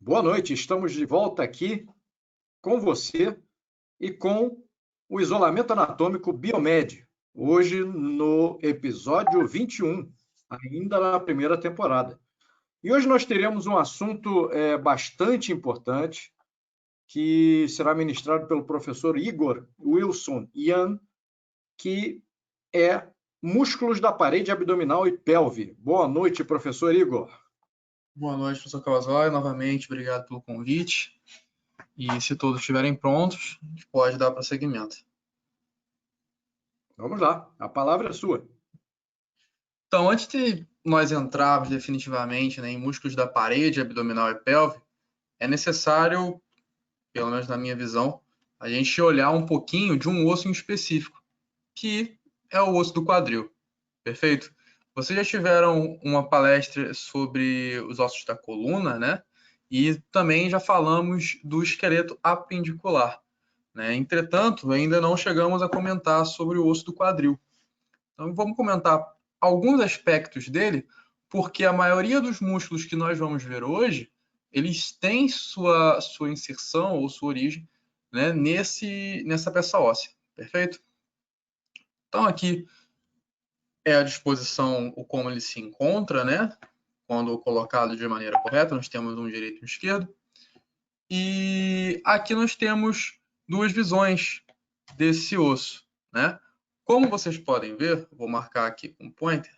Boa noite, estamos de volta aqui com você e com o isolamento anatômico Biomed, hoje no episódio 21, ainda na primeira temporada. E hoje nós teremos um assunto bastante importante que será ministrado pelo professor Igor Wilson Ian, que é músculos da parede abdominal e pelve. Boa noite, professor Igor. Boa noite, professor Cavazoli. Novamente, obrigado pelo convite. E se todos estiverem prontos, a gente pode dar prosseguimento. Vamos lá, a palavra é sua. Então, antes de nós entrarmos definitivamente, em músculos da parede abdominal e pelve, é necessário, pelo menos na minha visão, a gente olhar um pouquinho de um osso em específico, que é o osso do quadril. Perfeito? Vocês já tiveram uma palestra sobre os ossos da coluna, né? E também já falamos do esqueleto apendicular, né? Entretanto, ainda não chegamos a comentar sobre o osso do quadril. Então, vamos comentar alguns aspectos dele, porque a maioria dos músculos que nós vamos ver hoje, eles têm sua inserção ou sua origem, né, nessa peça óssea. Perfeito? Então, aqui é a disposição, o como ele se encontra, né? Quando colocado de maneira correta, nós temos um direito e um esquerdo. E aqui nós temos duas visões desse osso, né? Como vocês podem ver, vou marcar aqui com pointer.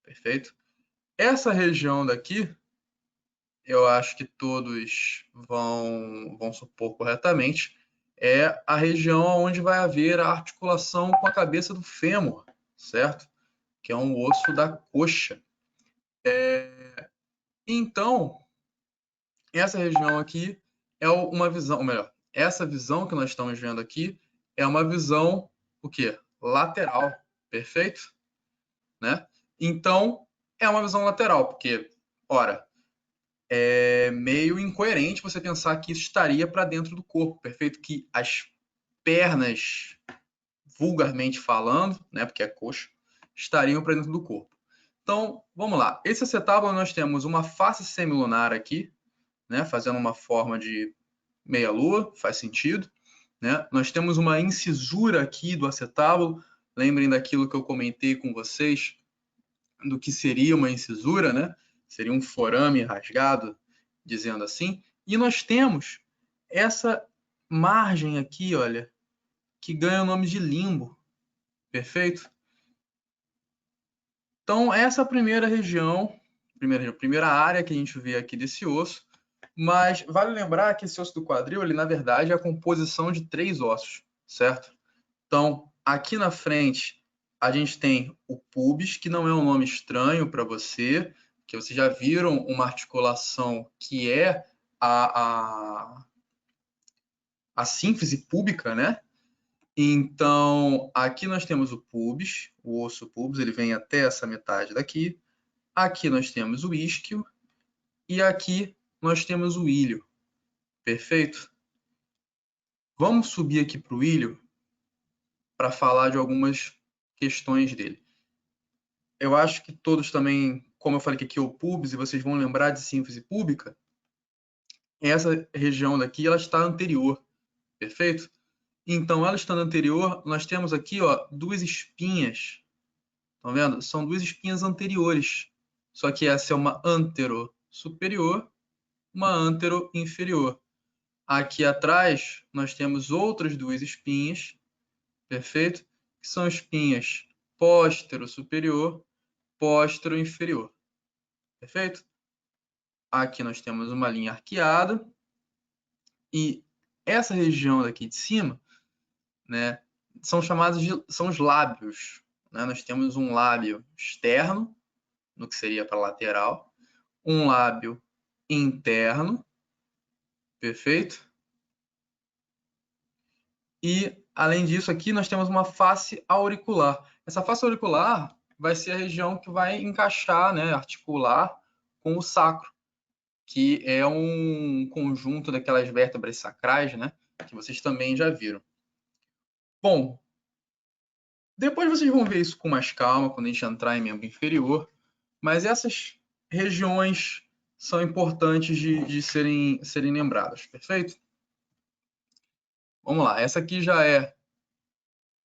Perfeito? Essa região daqui, eu acho que todos vão supor corretamente, é a região onde vai haver a articulação com a cabeça do fêmur, certo? Que é um osso da coxa. Então, essa região aqui é uma visão, ou melhor, essa visão que nós estamos vendo aqui é uma visão, o quê? Lateral, perfeito? Né? Então, é uma visão lateral, porque, ora, é meio incoerente você pensar que isso estaria para dentro do corpo, perfeito? Que as pernas, vulgarmente falando, né, porque é coxa, estariam para dentro do corpo. Então, vamos lá. Esse acetábulo nós temos uma face semilunar aqui, né, fazendo uma forma de meia-lua, faz sentido. Né? Nós temos uma incisura aqui do acetábulo, lembrem daquilo que eu comentei com vocês, do que seria uma incisura, né? Seria um forame rasgado, dizendo assim. E nós temos essa margem aqui, olha, que ganha o nome de limbo, perfeito? Então, essa é a primeira região, primeira área que a gente vê aqui desse osso, mas vale lembrar que esse osso do quadril, ele na verdade é a composição de 3 ossos, certo? Então, aqui na frente, a gente tem o pubis, que não é um nome estranho para você, que vocês já viram uma articulação que é a sínfise púbica, né? Então, aqui nós temos o pubis, o osso pubis, ele vem até essa metade daqui. Aqui nós temos o isquio e aqui nós temos o ilho. Perfeito? Vamos subir aqui para o ilho para falar de algumas questões dele. Eu acho que todos também, como eu falei que aqui é o pubis, e vocês vão lembrar de sínfise púbica, essa região daqui ela está anterior, perfeito? Então, ela estando anterior, nós temos aqui ó, duas espinhas. Estão vendo? São duas espinhas anteriores. Só que essa é uma antero superior, uma antero inferior. Aqui atrás, nós temos outras duas espinhas, perfeito? Que são espinhas póstero superior, póstero inferior. Perfeito? Aqui nós temos uma linha arqueada. E essa região daqui de cima, né, são chamados de são os lábios. Né? Nós temos um lábio externo, no que seria para lateral, um lábio interno, perfeito? E, além disso, aqui nós temos uma face auricular. Essa face auricular vai ser a região que vai encaixar, né, articular com o sacro, que é um conjunto daquelas vértebras sacrais, né, que vocês também já viram. Bom, depois vocês vão ver isso com mais calma quando a gente entrar em membro inferior, mas essas regiões são importantes de serem lembradas, perfeito? Vamos lá, essa aqui já é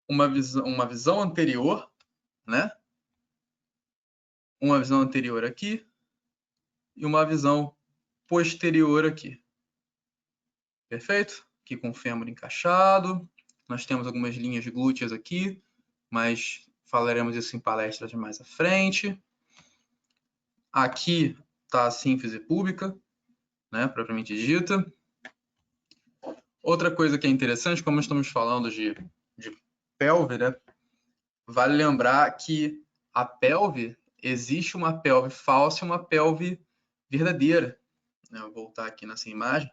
uma visão anterior, né? Uma visão anterior aqui e uma visão posterior aqui. Perfeito? Aqui com o fêmur encaixado. Nós temos algumas linhas glúteas aqui, mas falaremos isso em palestras mais à frente. Aqui está a sínfise púbica, né, propriamente dita. Outra coisa que é interessante, como estamos falando de pelve, né, vale lembrar que a pelve, existe uma pelve falsa e uma pelve verdadeira. Eu vou voltar aqui nessa imagem.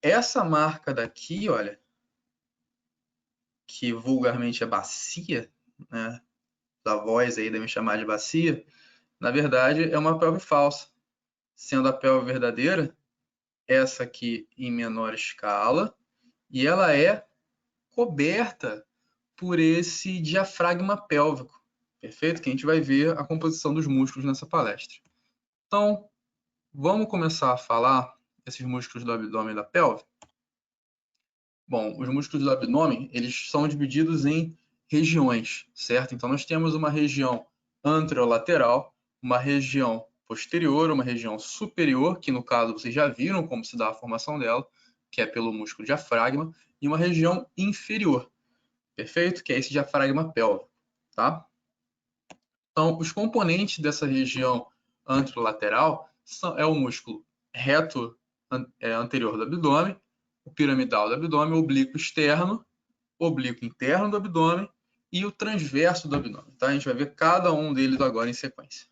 Essa marca daqui, olha, que vulgarmente é bacia, né, os avós aí devem chamar de bacia, na verdade é uma pelve falsa. Sendo a pelve verdadeira, essa aqui em menor escala, e ela é coberta por esse diafragma pélvico, perfeito? Que a gente vai ver a composição dos músculos nessa palestra. Então, vamos começar a falar desses músculos do abdômen e da pelve? Bom, os músculos do abdômen, eles são divididos em regiões, certo? Então, nós temos uma região anterolateral, uma região posterior, uma região superior, que no caso vocês já viram como se dá a formação dela, que é pelo músculo diafragma, e uma região inferior, perfeito? Que é esse diafragma pélvico, tá? Então, os componentes dessa região anterolateral é o músculo reto anterior do abdômen, o piramidal do abdômen, o oblíquo externo, o oblíquo interno do abdômen e o transverso do abdômen, tá? A gente vai ver cada um deles agora em sequência.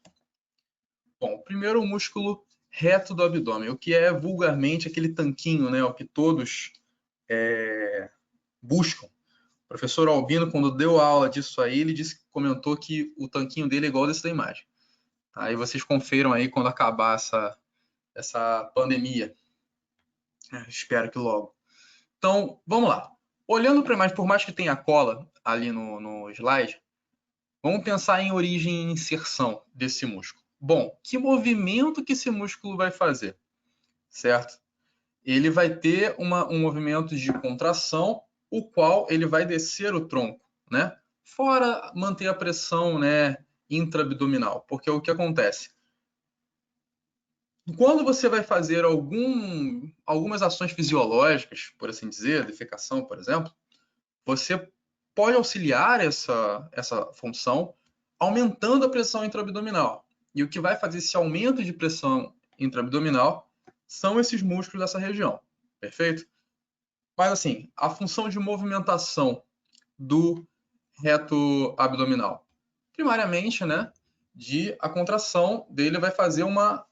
Bom, primeiro o músculo reto do abdômen, o que é vulgarmente aquele tanquinho, né? O que todos buscam. O professor Albino, quando deu aula disso aí, ele comentou que o tanquinho dele é igual desse da imagem. Aí vocês confiram aí quando acabar essa pandemia. Espero que logo. Então, vamos lá. Olhando para a imagem, por mais que tenha cola ali no slide, vamos pensar em origem e inserção desse músculo. Bom, que movimento que esse músculo vai fazer? Certo? Ele vai ter um movimento de contração, o qual ele vai descer o tronco, né? Fora manter a pressão, né, intraabdominal, porque o que acontece? Quando você vai fazer algumas ações fisiológicas, por assim dizer, defecação, por exemplo, você pode auxiliar essa função aumentando a pressão intraabdominal. E o que vai fazer esse aumento de pressão intraabdominal são esses músculos dessa região, perfeito? Mas assim, a função de movimentação do reto abdominal, primariamente, né, a contração dele vai fazer uma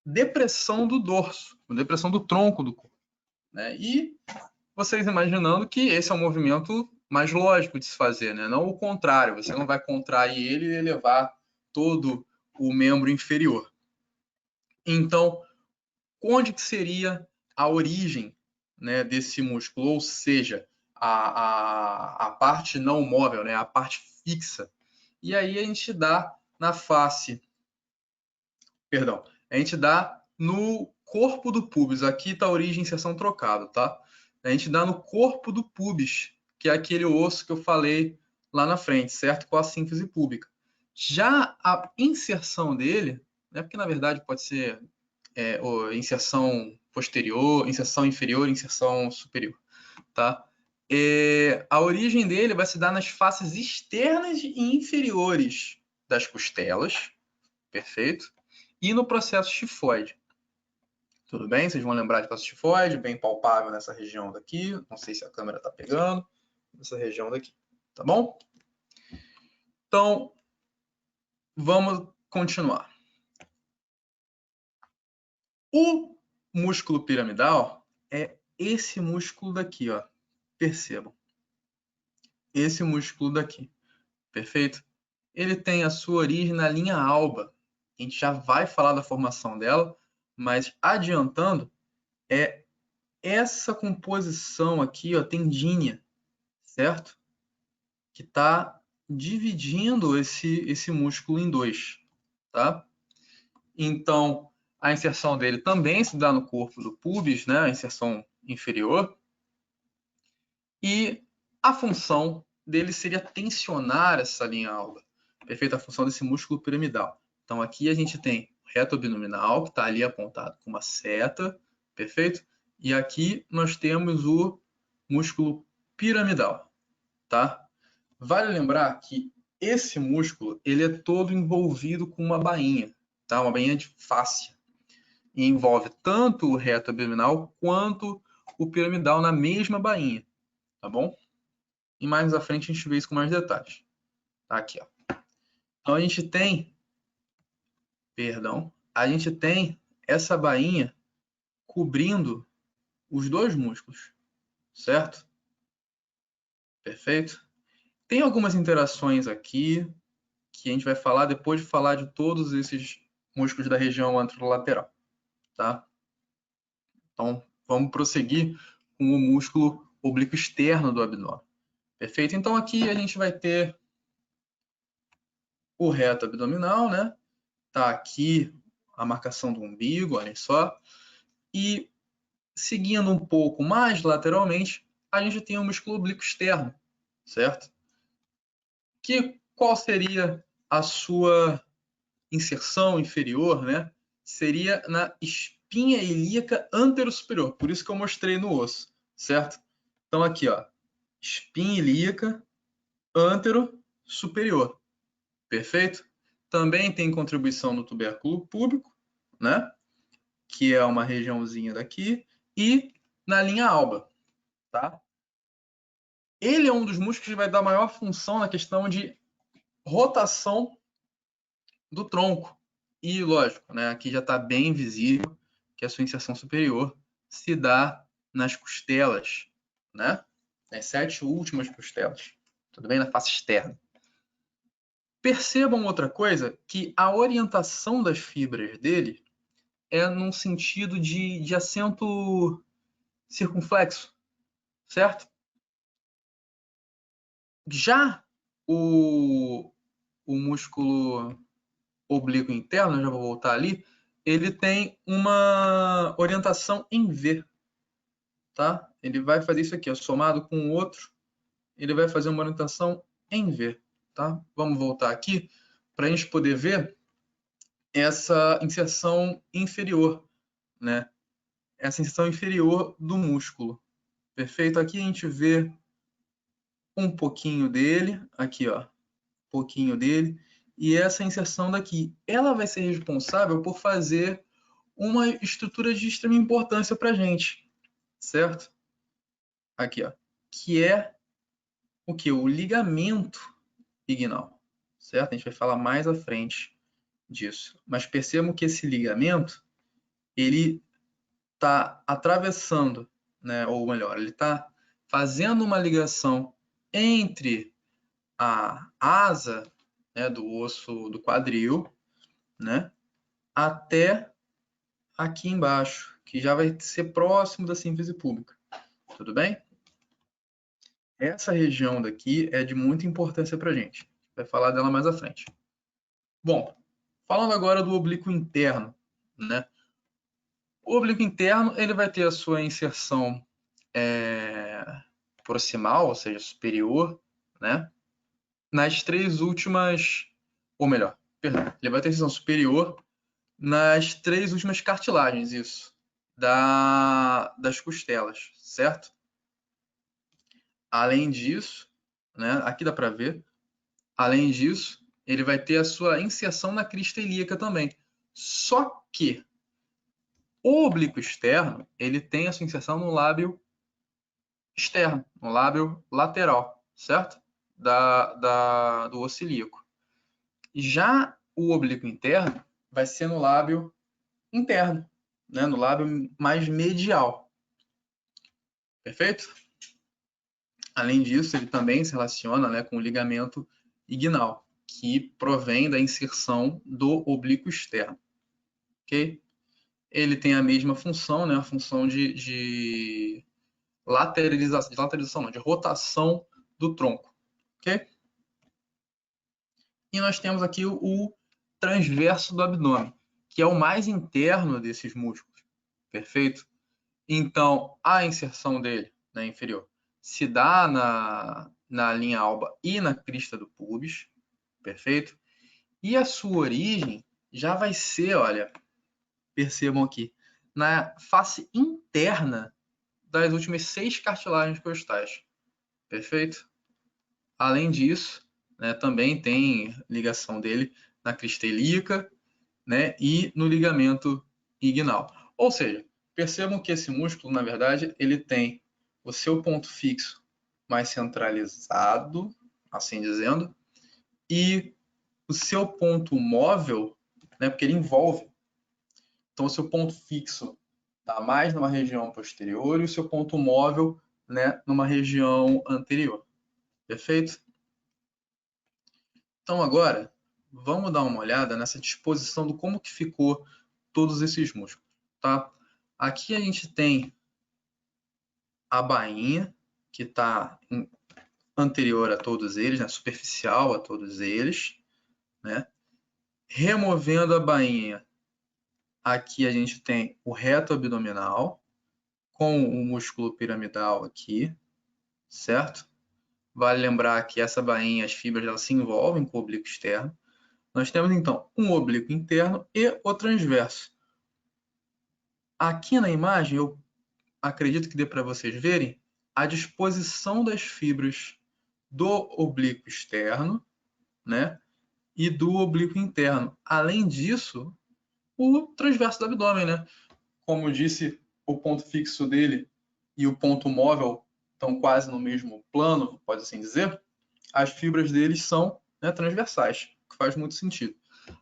depressão do dorso, uma depressão do tronco do corpo, né? E vocês imaginando que esse é um movimento mais lógico de se fazer, né? Não o contrário, você não vai contrair ele e elevar todo o membro inferior. Então, onde que seria a origem, né, desse músculo? Ou seja, a parte não móvel, né, a parte fixa. E aí a gente dá na face, perdão, a gente dá no corpo do pubis. Aqui está a origem e inserção trocado, tá? A gente dá no corpo do pubis, que é aquele osso que eu falei lá na frente, certo? Com a sínfise púbica. Já a inserção dele, né, porque na verdade pode ser inserção posterior, inserção inferior, inserção superior, tá? A origem dele vai se dar nas faces externas e inferiores das costelas, perfeito? E no processo tifoide. Tudo bem? Vocês vão lembrar de processo tifoide, bem palpável nessa região daqui. Não sei se a câmera está pegando. Nessa região daqui. Tá bom? Então, vamos continuar. O músculo piramidal é esse músculo daqui, ó. Percebam. Esse músculo daqui. Perfeito? Ele tem a sua origem na linha alba. A gente já vai falar da formação dela, mas adiantando, é essa composição aqui, ó, tendínea, certo? Que está dividindo esse músculo em dois, tá? Então, A inserção dele também se dá no corpo do pubis, né? A inserção inferior. E a função dele seria tensionar essa linha alba. Perfeito? A função desse músculo piramidal. Então, aqui a gente tem o reto abdominal, que está ali apontado com uma seta. Perfeito? E aqui nós temos o músculo piramidal. Tá? Vale lembrar que esse músculo ele é todo envolvido com uma bainha. Tá? Uma bainha de fáscia. E envolve tanto o reto abdominal quanto o piramidal na mesma bainha. Tá bom? E mais à frente a gente vê isso com mais detalhes. Tá aqui, ó. Então a gente tem essa bainha cobrindo os dois músculos, certo? Perfeito? Tem algumas interações aqui que a gente vai falar depois de falar de todos esses músculos da região anterolateral, tá? Então vamos prosseguir com o músculo oblíquo externo do abdômen. Perfeito? Então aqui a gente vai ter o reto abdominal, né? Tá aqui a marcação do umbigo, olhem só. E seguindo um pouco mais lateralmente, a gente tem o músculo oblíquo externo, certo? Qual seria a sua inserção inferior, né? Seria na espinha ilíaca anterosuperior, por isso que eu mostrei no osso, certo? Então aqui, ó, espinha ilíaca anterosuperior, perfeito? Também tem contribuição no tubérculo púbico, né? Que é uma regiãozinha daqui, e na linha alba, tá? Ele é um dos músculos que vai dar maior função na questão de rotação do tronco. E, lógico, né, aqui já está bem visível que a sua inserção superior se dá nas costelas, né? Nas 7 últimas costelas. Tudo bem? Na face externa. Percebam outra coisa, que a orientação das fibras dele é num sentido de acento circunflexo, certo? Já o músculo oblíquo interno, já vou voltar ali, ele tem uma orientação em V, tá? Ele vai fazer isso aqui, ó, somado com o outro, ele vai fazer uma orientação em V, tá? Vamos voltar aqui para a gente poder ver essa inserção inferior, né? Essa inserção inferior do músculo. Perfeito? Aqui a gente vê um pouquinho dele, aqui, ó, um pouquinho dele, e essa inserção daqui, ela vai ser responsável por fazer uma estrutura de extrema importância para a gente, certo? Aqui, ó, que é o que? O ligamento inguinal, certo? A gente vai falar mais à frente disso. Mas percebam que esse ligamento, ele está atravessando, né? Ou melhor, ele está fazendo uma ligação entre a asa, né, do osso do quadril, né, até aqui embaixo, que já vai ser próximo da sínfise púbica. Tudo bem? Essa região daqui é de muita importância para a gente. Vai falar dela mais à frente. Bom, falando agora do oblíquo interno, né? O oblíquo interno ele vai ter a sua inserção proximal, ou seja, superior, né? Nas 3 últimas, ou melhor, perdão, ele vai ter inserção superior nas 3 últimas cartilagens, isso, das costelas, certo? Além disso, né, aqui dá para ver, além disso, ele vai ter a sua inserção na crista ilíaca também. Só que o oblíquo externo, ele tem a sua inserção no lábio externo, no lábio lateral, certo? Do osso ilíaco. Já o oblíquo interno vai ser no lábio interno, né? No lábio mais medial. Perfeito? Além disso, ele também se relaciona, né, com o ligamento inguinal, que provém da inserção do oblíquo externo. Ok? Ele tem a mesma função, né, a função de lateralização, não, de rotação do tronco. Ok? E nós temos aqui o transverso do abdômen, que é o mais interno desses músculos, perfeito? Então, a inserção dele, né, inferior, se dá na linha alba e na crista do pubis, perfeito? E a sua origem já vai ser, olha, percebam aqui, na face interna das últimas 6 cartilagens costais, perfeito? Além disso, né, também tem ligação dele na crista ilíaca, né, e no ligamento inguinal. Ou seja, percebam que esse músculo, na verdade, ele tem o seu ponto fixo mais centralizado, assim dizendo, e o seu ponto móvel, né, porque ele envolve. Então, o seu ponto fixo está mais numa região posterior e o seu ponto móvel, né, numa região anterior. Perfeito? Então, agora, vamos dar uma olhada nessa disposição do como que ficou todos esses músculos, tá? Aqui a gente tem a bainha, que está anterior a todos eles, né? Superficial a todos eles, né? Removendo a bainha, aqui a gente tem o reto abdominal, com o músculo piramidal aqui, certo? Vale lembrar que essa bainha, as fibras, elas se envolvem com o oblíquo externo. Nós temos, então, um oblíquo interno e o transverso. Aqui na imagem, eu acredito que dê para vocês verem a disposição das fibras do oblíquo externo, né, e do oblíquo interno. Além disso, o transverso do abdômen, né? Como eu disse, o ponto fixo dele e o ponto móvel estão quase no mesmo plano, pode assim dizer. As fibras deles são, né, transversais, o que faz muito sentido.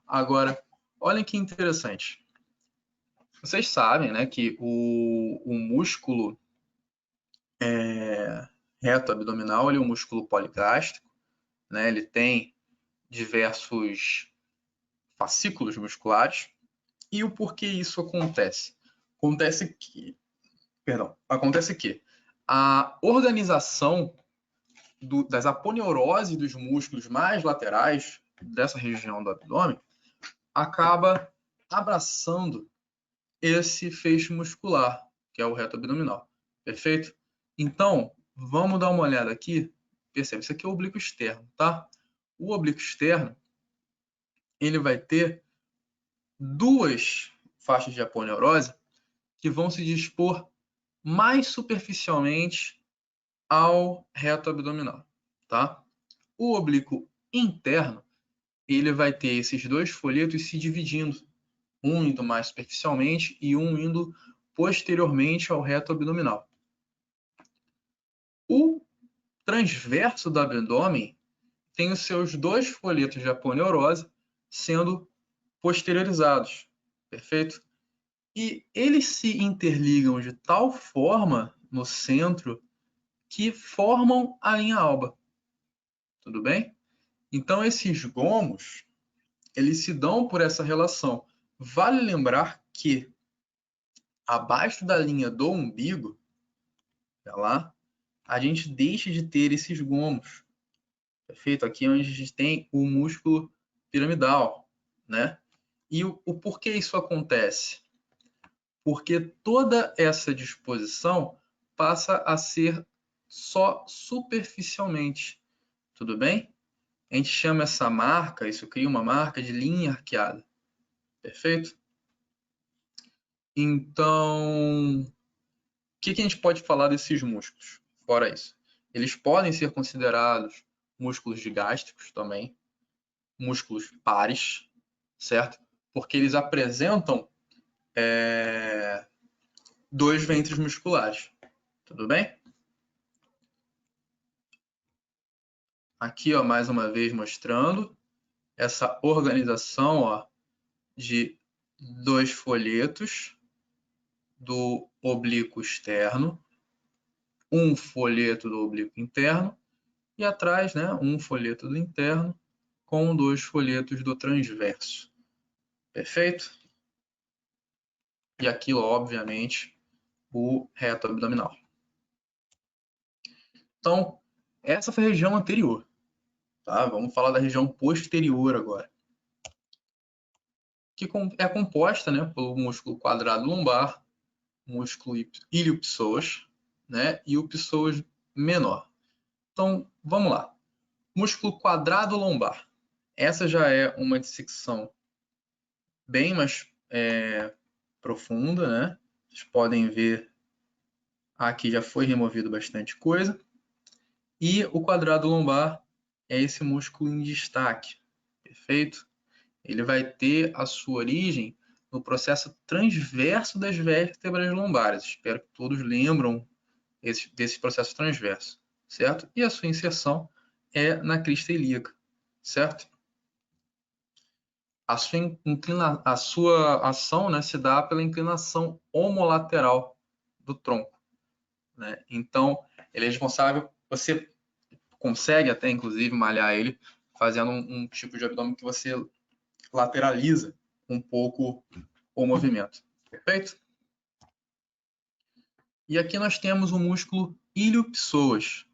Agora, olhem que interessante. Vocês sabem, né, que o músculo reto abdominal ele é um músculo poligástrico, né? Ele tem diversos fascículos musculares. E o porquê isso acontece? Acontece que a organização das aponeuroses dos músculos mais laterais dessa região do abdômen acaba abraçando esse feixe muscular, que é o reto abdominal. Perfeito? Então, vamos dar uma olhada aqui. Percebe, isso aqui é o oblíquo externo, tá? O oblíquo externo, ele vai ter duas faixas de aponeurose que vão se dispor mais superficialmente ao reto abdominal, tá? O oblíquo interno, ele vai ter esses dois folhetos se dividindo, um indo mais superficialmente e um indo posteriormente ao reto abdominal. O transverso do abdômen tem os seus dois folhetos de aponeurose sendo posteriorizados, perfeito? E eles se interligam de tal forma no centro que formam a linha alba. Tudo bem? Então, esses gomos, eles se dão por essa relação. Vale lembrar que abaixo da linha do umbigo, lá, a gente deixa de ter esses gomos. Perfeito? Aqui é onde a gente tem o músculo piramidal, né? E o porquê isso acontece? Porque toda essa disposição passa a ser só superficialmente. Tudo bem? A gente chama essa marca, isso cria uma marca de linha arqueada. Perfeito? Então, o que a gente pode falar desses músculos? Fora isso, eles podem ser considerados músculos digástricos também, músculos pares, certo? Porque eles apresentam dois ventres musculares. Tudo bem? Aqui, ó, mais uma vez mostrando essa organização, ó, de dois folhetos do oblíquo externo, um folheto do oblíquo interno e atrás, né, um folheto do interno com dois folhetos do transverso. Perfeito? E aqui, obviamente, o reto abdominal. Então, essa foi a região anterior. Tá? Vamos falar da região posterior agora. O que é composta, né, pelo músculo quadrado lombar, músculo ilio-psoas, né, e o psoas menor. Então, vamos lá. Músculo quadrado lombar. Essa já é uma dissecção bem mais profunda, né? Vocês podem ver aqui já foi removido bastante coisa. E o quadrado lombar é esse músculo em destaque, perfeito? Ele vai ter a sua origem no processo transverso das vértebras lombares. Espero que todos lembram desse processo transverso, certo? E a sua inserção é na crista ilíaca, certo? A sua ação, né, se dá pela inclinação homolateral do tronco, né? Então, ele é responsável, você consegue até, inclusive, malhar ele fazendo um tipo de abdômen que você lateraliza um pouco o movimento, perfeito? E aqui nós temos o músculo ilio-psoas,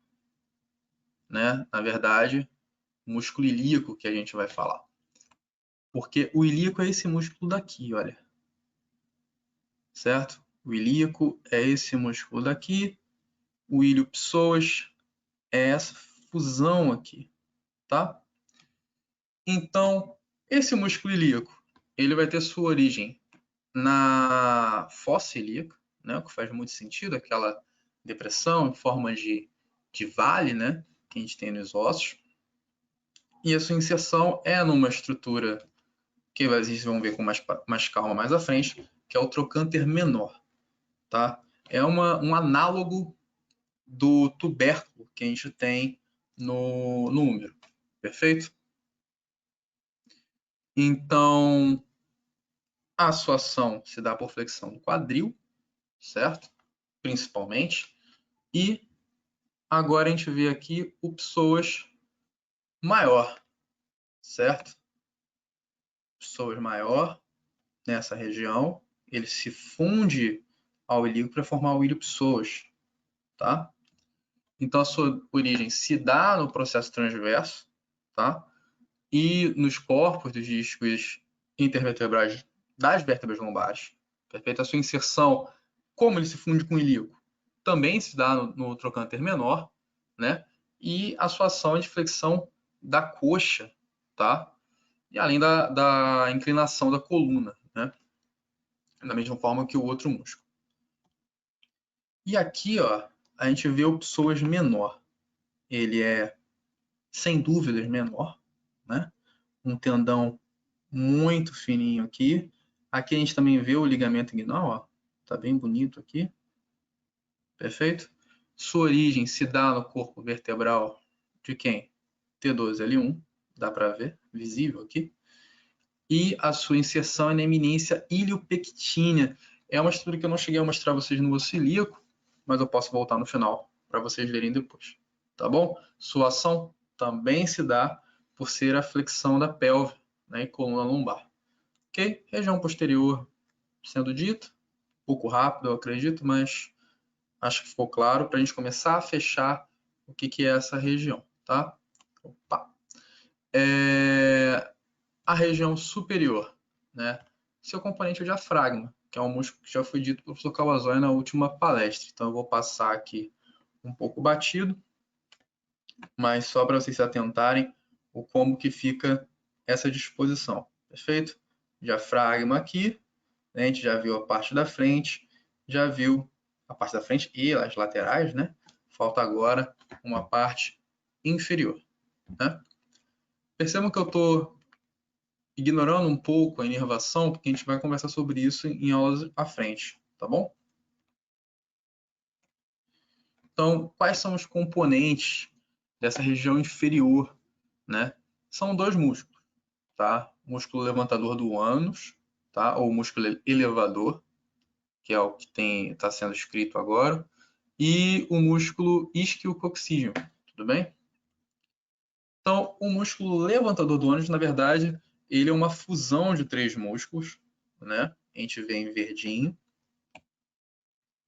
né? Na verdade, músculo ilíaco que a gente vai falar. Porque o ilíaco é esse músculo daqui, olha. Certo? O ilíaco é esse músculo daqui. O ilio-psoas é essa fusão aqui, tá? Então, esse músculo ilíaco, ele vai ter sua origem na fossa ilíaca, né? O que faz muito sentido, aquela depressão em forma de vale, né? Que a gente tem nos ossos. E a sua inserção é numa estrutura que vocês vão ver com mais calma mais à frente, que é o trocânter menor, tá? É um análogo do tubérculo que a gente tem no úmero, perfeito? Então, a sua ação se dá por flexão do quadril, certo? Principalmente. E agora a gente vê aqui o psoas maior, certo? Psoas maior nessa região, ele se funde ao ilíaco para formar o ilio-psoas, tá? Então a sua origem se dá no processo transverso, tá? E nos corpos dos discos intervertebrais das vértebras lombares, perfeito? A sua inserção, como ele se funde com o ilíaco, também se dá no trocânter menor, né? E a sua ação é de flexão da coxa, tá? E além da inclinação da coluna, né? Da mesma forma que o outro músculo. E aqui, ó, a gente vê o psoas menor. Ele é, sem dúvidas, menor, né? Um tendão muito fininho aqui. Aqui a gente também vê o ligamento inguinal, ó. Tá bem bonito aqui. Perfeito? Sua origem se dá no corpo vertebral de quem? T12L1, dá para ver, visível aqui. E a sua inserção é na eminência iliopectínea. É uma estrutura que eu não cheguei a mostrar a vocês no osso ilíaco, mas eu posso voltar no final para vocês verem depois. Tá bom? Sua ação também se dá por ser a flexão da pelve, né, e coluna lombar. Ok? Região posterior sendo dito, um pouco rápido, eu acredito, mas acho que ficou claro para a gente começar a fechar o que é essa região, tá? Opa. A região superior, né? Seu componente é o diafragma, que é um músculo que já foi dito pelo professor Kawazoe na última palestra. Então eu vou passar aqui um pouco batido, mas só para vocês se atentarem o como que fica essa disposição, perfeito? Diafragma aqui, né? A gente já viu a parte da frente, já viu a parte da frente e as laterais, né? Falta agora uma parte inferior, né? Percebam que eu estou ignorando um pouco a inervação, porque a gente vai conversar sobre isso em aulas à frente, tá bom? Então, quais são os componentes dessa região inferior, né? São dois músculos, tá? O músculo levantador do ânus, tá? Ou músculo elevador, que é o que está sendo escrito agora, e o músculo isquiococcígeo, tudo bem? Então, o músculo levantador do ânus, na verdade, ele é uma fusão de três músculos, né? A gente vê em verdinho,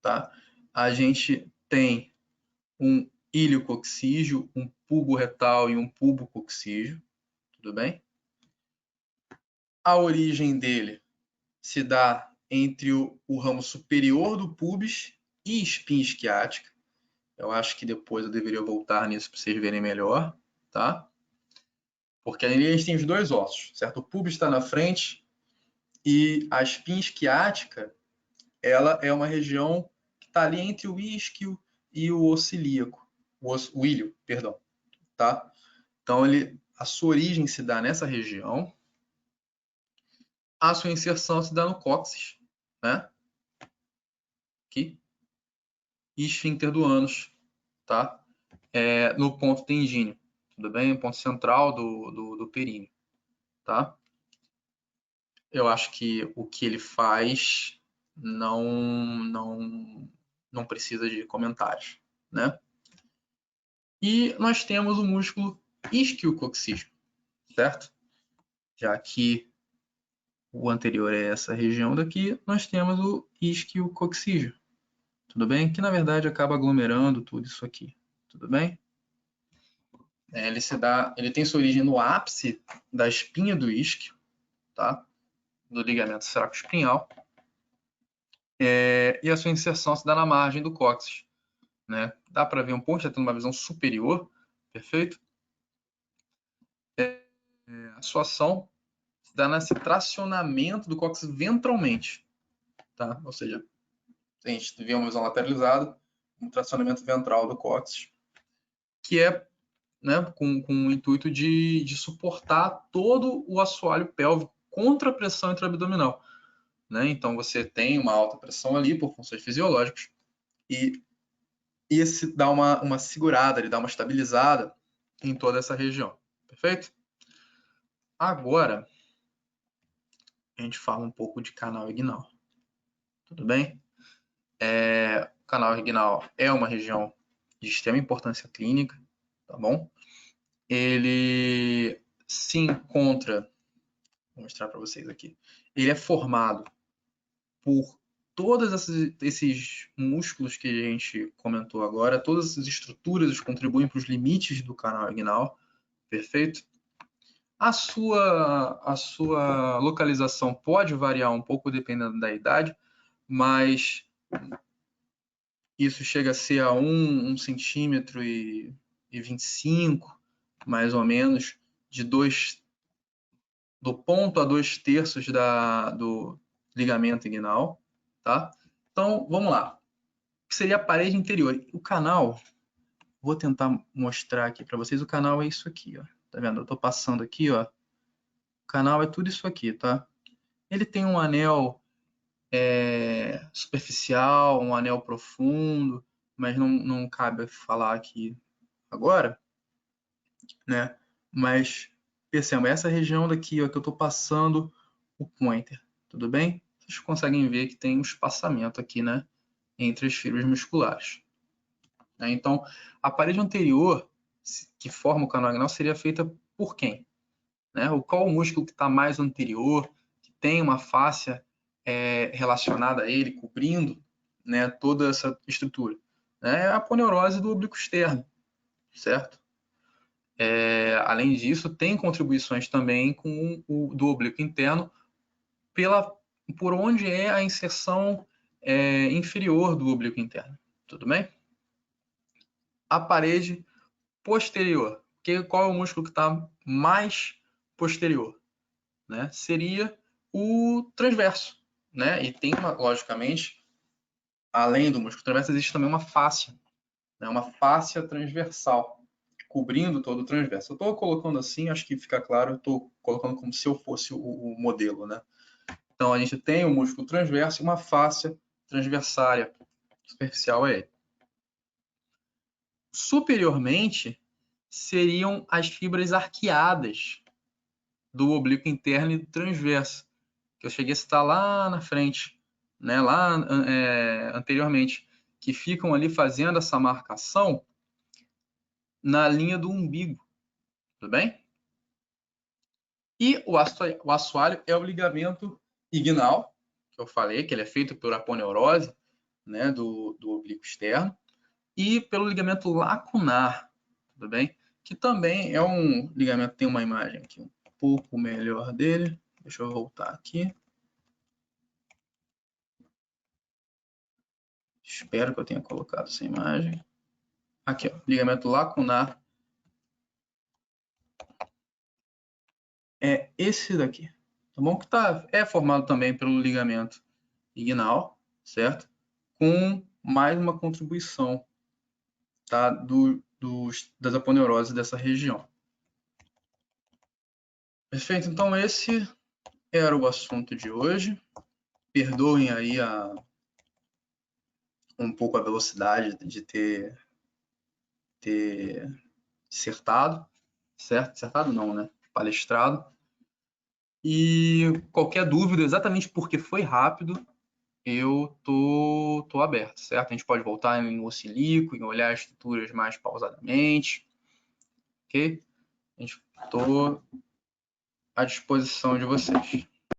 tá? A gente tem um iliococcígeo, um pubo retal e um pubococcígeo, tudo bem? A origem dele se dá entre o ramo superior do pubis e espinha isquiática. Eu acho que depois eu deveria voltar nisso para vocês verem melhor, tá? Porque ali a gente tem os dois ossos, certo? O pubis está na frente e a espinha isquiática, ela é uma região que está ali entre o isquio e o osso ilíaco, o ilho, perdão, tá? Então a sua origem se dá nessa região, a sua inserção se dá no cóccix, né? Aqui, e esfíncter do ânus, tá? No ponto tendíneo, tudo bem? O ponto central do períneo, tá? Eu acho que o que ele faz não precisa de comentários, né? E nós temos o músculo isquiococcígeo, certo? Já que o anterior é essa região daqui, nós temos o isquiococcígeo, tudo bem? Que na verdade acaba aglomerando tudo isso aqui, tudo bem? Ele tem sua origem no ápice da espinha do isquio, tá? Do ligamento sacroespinhal, e a sua inserção se dá na margem do cóccix, né? Dá para ver um pouco, já tendo uma visão superior, perfeito? A sua ação se dá nesse tracionamento do cóccix ventralmente, tá? Ou seja, a gente vê uma visão lateralizada, um tracionamento ventral do cóccix, que é, né, com o intuito de suportar todo o assoalho pélvico contra a pressão intraabdominal, né? Então você tem uma alta pressão ali por funções fisiológicas e esse dá uma segurada, ele dá uma estabilizada em toda essa região, perfeito? Agora a gente fala um pouco de canal inguinal, tudo bem? O canal inguinal é uma região de extrema importância clínica, tá bom? Ele se encontra, vou mostrar para vocês aqui, ele é formado por todos esses músculos que a gente comentou agora, todas essas estruturas contribuem para os limites do canal inguinal, perfeito? A sua localização pode variar um pouco dependendo da idade, mas isso chega a ser a 1 centímetro e 25, mais ou menos, do ponto a 2/3 do ligamento inguinal, tá? Então, vamos lá. O que seria a parede interior? O canal, vou tentar mostrar aqui para vocês, o canal é isso aqui, ó. Tá vendo? Eu estou passando aqui, ó. O canal é tudo isso aqui, tá? Ele tem um anel superficial, um anel profundo, mas não cabe falar aqui agora, né? Mas perceba, essa região daqui, ó, que eu estou passando o pointer, tudo bem? Vocês conseguem ver que tem um espaçamento aqui, né? Entre as fibras musculares. Então, a parede anterior que forma o canal inguinal seria feita por quem? Né? Qual o músculo que está mais anterior, que tem uma fáscia relacionada a ele, cobrindo, né, toda essa estrutura? É a aponeurose do oblíquo externo, certo? Além disso, tem contribuições também com o do oblíquo interno por onde é a inserção inferior do oblíquo interno, tudo bem? A parede posterior, qual é o músculo que está mais posterior? Né? Seria o transverso, né? E tem, logicamente, além do músculo transverso, existe também uma fáscia, né? Uma fáscia transversal, cobrindo todo o transverso. Eu estou colocando assim, acho que fica claro, eu estou colocando como se eu fosse o modelo, né? Então, a gente tem o músculo transverso e uma fáscia transversária, superficial a ele. Superiormente, seriam as fibras arqueadas do oblíquo interno e do transverso, que eu cheguei a citar lá na frente, né, lá anteriormente, que ficam ali fazendo essa marcação na linha do umbigo, tudo bem? E o assoalho é o ligamento inguinal, que eu falei, que ele é feito por aponeurose, né, do oblíquo externo, e pelo ligamento lacunar, tudo bem? Que também é um ligamento, tem uma imagem aqui um pouco melhor dele, Deixa eu voltar aqui. Espero que eu tenha colocado essa imagem. Aqui, ó, ligamento lacunar. É esse daqui, tá bom? Que é formado também pelo ligamento inguinal, certo? Com mais uma contribuição, tá? Das aponeuroses dessa região. Perfeito? Então, esse era o assunto de hoje. Perdoem aí um pouco a velocidade de ter dissertado, certo? Dissertado não, né? Palestrado. E qualquer dúvida, exatamente porque foi rápido, eu tô aberto, certo? A gente pode voltar em ossilico, em olhar as estruturas mais pausadamente, ok? Estou à disposição de vocês.